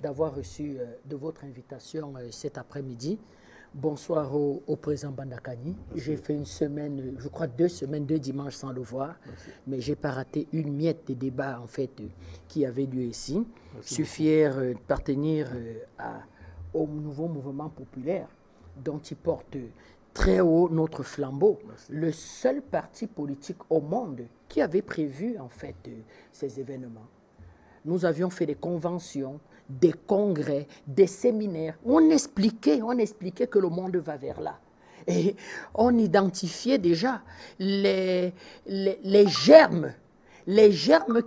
D'avoir reçu de votre invitation cet après-midi. Bonsoir au président Bandakani. J'ai fait une semaine, je crois 2 semaines, 2 dimanches sans le voir, mais j'ai pas raté une miette des débats en fait qui avait lieu ici. Je suis fier d'appartenir au nouveau mouvement populaire dont il porte très haut notre flambeau. Le seul parti politique au monde qui avait prévu en fait ces événements. Nous avions fait des conventions, des congrès, des séminaires. On expliquait que le monde va vers là. Et on identifiait déjà les germes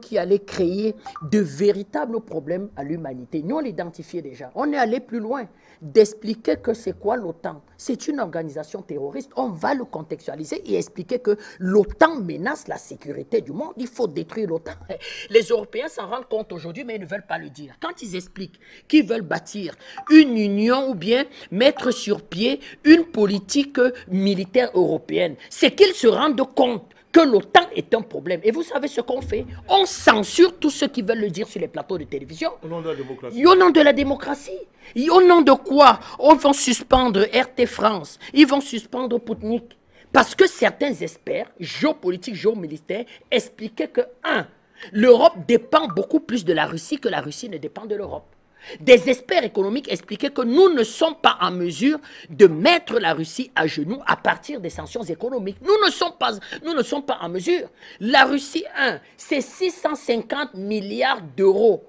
qui allaient créer de véritables problèmes à l'humanité. Nous, on l'identifiait déjà. On est allé plus loin d'expliquer que c'est quoi l'OTAN. C'est une organisation terroriste. On va le contextualiser et expliquer que l'OTAN menace la sécurité du monde. Il faut détruire l'OTAN. Les Européens s'en rendent compte aujourd'hui, mais ils ne veulent pas le dire. Quand ils expliquent qu'ils veulent bâtir une union ou bien mettre sur pied une politique militaire européenne, c'est qu'ils se rendent compte que l'OTAN est un problème. Et vous savez ce qu'on fait? On censure tous ceux qui veulent le dire sur les plateaux de télévision. Au nom de la démocratie. Au nom de la démocratie. Et au nom de quoi? On va suspendre RT France. Ils vont suspendre Poutnik. Parce que certains experts, géopolitiques, géomilitaires, expliquaient que, 1, l'Europe dépend beaucoup plus de la Russie que la Russie ne dépend de l'Europe. Des experts économiques expliquaient que nous ne sommes pas en mesure de mettre la Russie à genoux à partir des sanctions économiques. Nous ne sommes pas en mesure. La Russie, c'est 650 milliards d'euros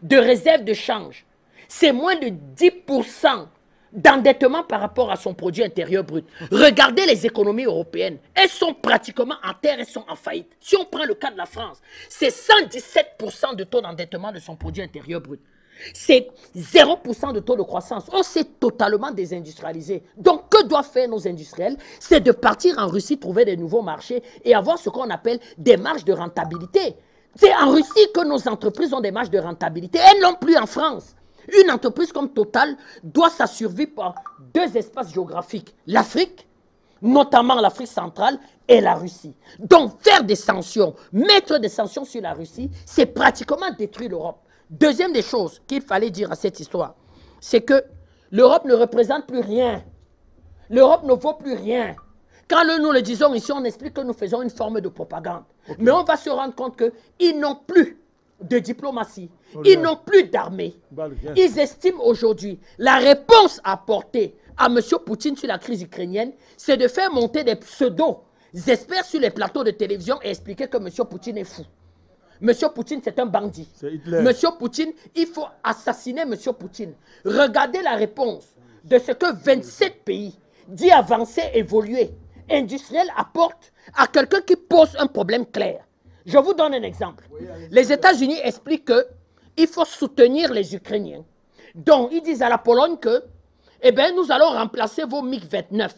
de réserve de change. C'est moins de 10% d'endettement par rapport à son produit intérieur brut. Regardez les économies européennes. Elles sont pratiquement en terre, elles sont en faillite. Si on prend le cas de la France, c'est 117% de taux d'endettement de son produit intérieur brut. C'est 0% de taux de croissance. On s'est totalement désindustrialisé. Donc, que doivent faire nos industriels? C'est de partir en Russie, trouver des nouveaux marchés et avoir ce qu'on appelle des marges de rentabilité. C'est en Russie que nos entreprises ont des marges de rentabilité. Elles n'ont plus en France. Une entreprise comme Total doit sa survie par 2 espaces géographiques. L'Afrique, notamment l'Afrique centrale, et la Russie. Donc, faire des sanctions, mettre des sanctions sur la Russie, c'est pratiquement détruire l'Europe. Deuxième des choses qu'il fallait dire à cette histoire, c'est que l'Europe ne représente plus rien. L'Europe ne vaut plus rien. Quand nous le disons ici, on explique que nous faisons une forme de propagande. Okay. Mais on va se rendre compte qu'ils n'ont plus de diplomatie. Ils n'ont plus d'armée. Ils estiment aujourd'hui la réponse à apporter à M. Poutine sur la crise ukrainienne, c'est de faire monter des pseudo-experts sur les plateaux de télévision et expliquer que M. Poutine est fou. Monsieur Poutine, c'est un bandit. Monsieur Poutine, il faut assassiner Monsieur Poutine. Regardez la réponse de ce que 27 pays, dits avancés, évolués, industriels, apportent à quelqu'un qui pose un problème clair. Je vous donne un exemple. Les États-Unis expliquent qu'il faut soutenir les Ukrainiens. Donc, ils disent à la Pologne que, eh bien, nous allons remplacer vos MiG-29.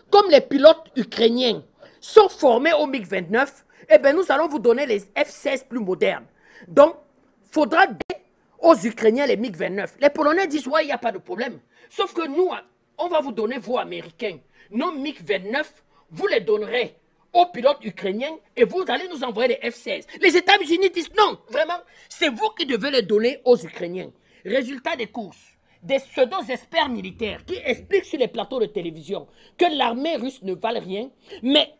Comme les pilotes ukrainiens sont formés au MiG-29, eh bien, nous allons vous donner les F-16 plus modernes. Donc, il faudra donner aux Ukrainiens les MiG-29. Les Polonais disent, ouais, il n'y a pas de problème. Sauf que nous, on va vous donner, vous, Américains, nos MiG-29, vous les donnerez aux pilotes ukrainiens et vous allez nous envoyer les F-16. Les États-Unis disent, non, vraiment, c'est vous qui devez les donner aux Ukrainiens. Résultat des courses, des pseudo-experts militaires qui expliquent sur les plateaux de télévision que l'armée russe ne vale rien, mais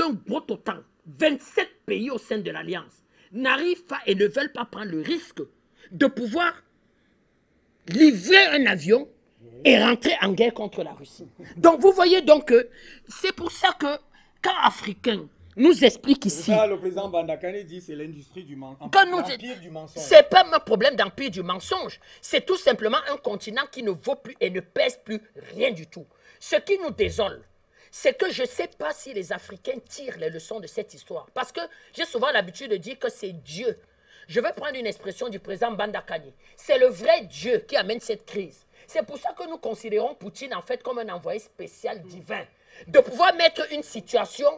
un gros total, 27 pays au sein de l'Alliance n'arrivent pas et ne veulent pas prendre le risque de pouvoir livrer un avion et rentrer en guerre contre la Russie. Donc vous voyez donc que c'est pour ça que quand Africains nous expliquent ici... Ça, le président Bandakani dit c'est l'industrie du mensonge. C'est pas un problème d'empire du mensonge. C'est tout simplement un continent qui ne vaut plus et ne pèse plus rien du tout. Ce qui nous désole, c'est que je ne sais pas si les Africains tirent les leçons de cette histoire. Parce que j'ai souvent l'habitude de dire que c'est Dieu. Je vais prendre une expression du président Bandakani. C'est le vrai Dieu qui amène cette crise. C'est pour ça que nous considérons Poutine en fait comme un envoyé spécial divin. De pouvoir mettre une situation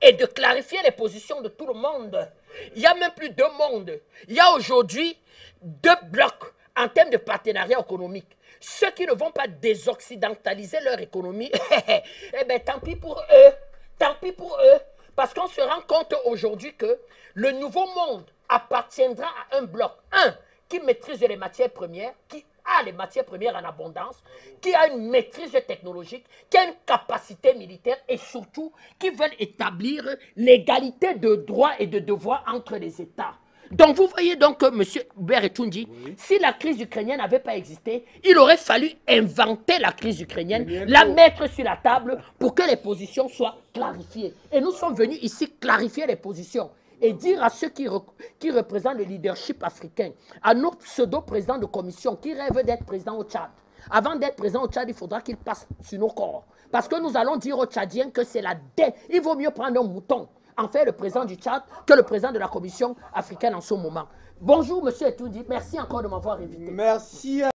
et de clarifier les positions de tout le monde. Il n'y a même plus 2 mondes. Il y a aujourd'hui 2 blocs en termes de partenariat économique. Ceux qui ne vont pas désoccidentaliser leur économie, eh bien, tant pis pour eux. Tant pis pour eux. Parce qu'on se rend compte aujourd'hui que le nouveau monde appartiendra à un bloc, qui maîtrise les matières premières, qui a les matières premières en abondance, qui a une maîtrise technologique, qui a une capacité militaire et surtout qui veulent établir l'égalité de droits et de devoirs entre les États. Donc vous voyez donc que M. Hubert Etundi, si la crise ukrainienne n'avait pas existé, il aurait fallu inventer la crise ukrainienne, la mettre sur la table pour que les positions soient clarifiées. Et nous sommes venus ici clarifier les positions et dire à ceux qui représentent le leadership africain, à nos pseudo-présidents de commission qui rêvent d'être présidents au Tchad. Avant d'être président au Tchad, il faudra qu'ils passent sur nos corps. Parce que nous allons dire aux Tchadiens que c'est la dette. Il vaut mieux prendre un mouton, en faire le président du Tchad, que le président de la commission africaine en ce moment. Bonjour, M. Etundi. Merci encore de m'avoir invité. Merci.